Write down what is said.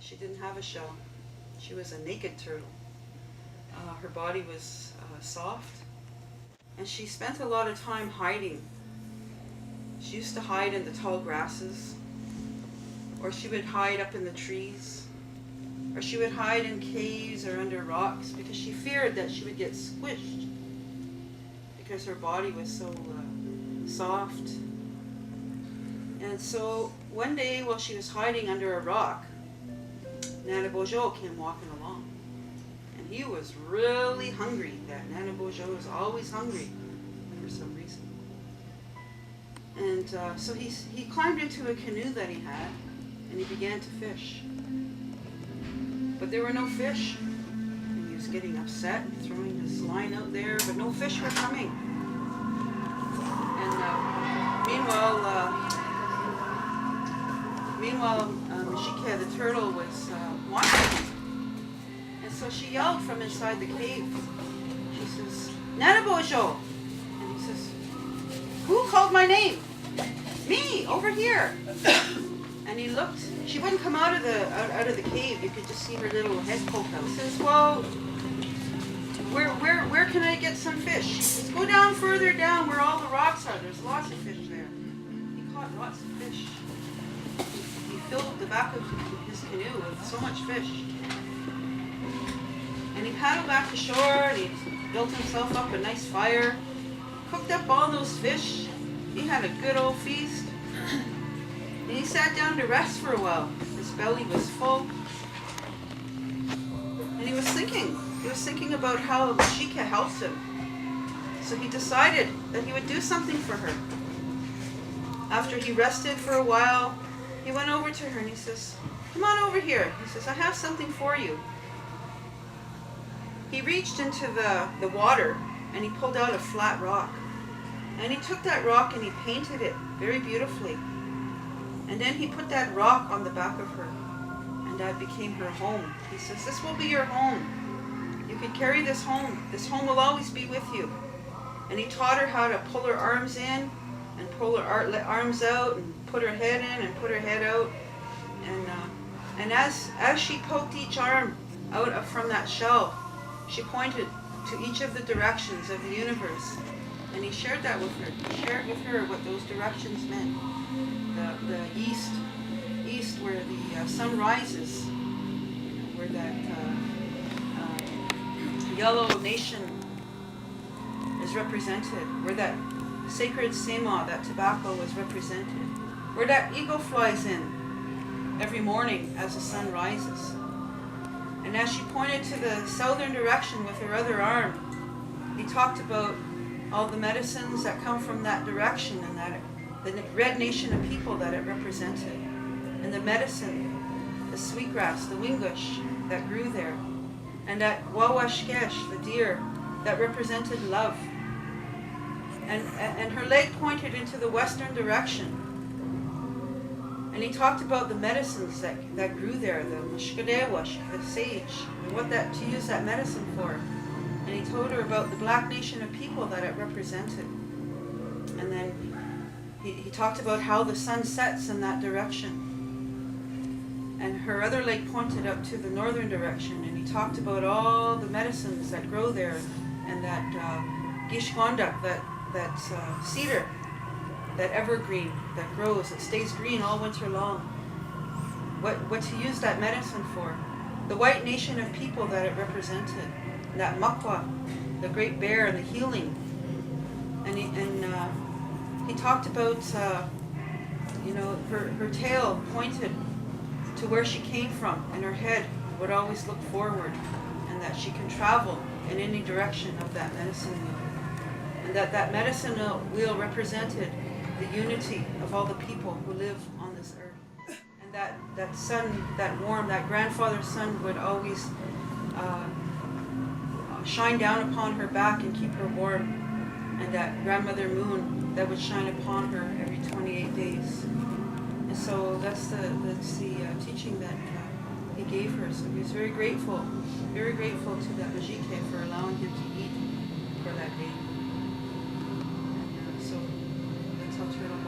She didn't have a shell. She was a naked turtle. Her body was soft, and she spent a lot of time hiding. She used to hide in the tall grasses, or she would hide up in the trees, or she would hide in caves or under rocks because she feared that she would get squished because her body was so soft. And so one day while she was hiding under a rock, Nana Bojo came walking along. And he was really hungry. That Nana Bojo was always hungry for some reason. And so he climbed into a canoe that he had, and he began to fish. But there were no fish. And he was getting upset and throwing his line out there, but no fish were coming. And meanwhile, Mashika, the turtle, was watching him. And so she yelled from inside the cave. She says, "Nana Bojo!" And he says, "Who called my name?" "Me, over here." And he looked. She wouldn't come out of the cave. You could just see her little head poke out. He says, "Well, where can I get some fish?" She says, "Go down further down where all the rocks are. There's lots of fish there." He caught lots of fish. He filled the back of his canoe with so much fish. And he paddled back to shore, and he built himself up a nice fire, cooked up all those fish. He had a good old feast. And he sat down to rest for a while. His belly was full. And he was thinking about how Mashika helped him. So he decided that he would do something for her. After he rested for a while, he went over to her and he says, "Come on over here." He says, "I have something for you." He reached into the water and he pulled out a flat rock. And he took that rock and he painted it very beautifully. And then he put that rock on the back of her. And that became her home. He says, "This will be your home. You can carry this home. This home will always be with you." And he taught her how to pull her arms in and pull her arms out and put her head in and put her head out. And as she poked each arm out from that shell, she pointed to each of the directions of the universe. And he shared that with her. He shared with her what those directions meant. The east where the sun rises, where that yellow nation is represented, where that sacred sema, that tobacco, is represented, where that eagle flies in every morning as the sun rises. And as she pointed to the southern direction with her other arm, he talked about all the medicines that come from that direction, and that the red nation of people that it represented, and the medicine, the sweetgrass, the wingush that grew there, and that wawashkesh, the deer, that represented love. And her leg pointed into the western direction. And he talked about the medicines that grew there, the mushkadewash, the sage, and what to use that medicine for. And he told her about the black nation of people that it represented. And then he talked about how the sun sets in that direction. And her other leg pointed up to the northern direction, and he talked about all the medicines that grow there, and that gishgondak, that cedar, that evergreen that grows, that stays green all winter long. What to use that medicine for. The white nation of people that it represented. That makwa, the great bear, and the healing. And he talked about, her tail pointed to where she came from, and her head would always look forward, and that she can travel in any direction of that medicine wheel. And that medicine wheel represented the unity of all the people who live on this earth. And that sun, that grandfather's sun would always shine down upon her back and keep her warm. And that grandmother moon that would shine upon her every 28 days. And so that's the teaching that he gave her. So he was very grateful to that Majike for allowing him to eat for that day. And so that's how Turtle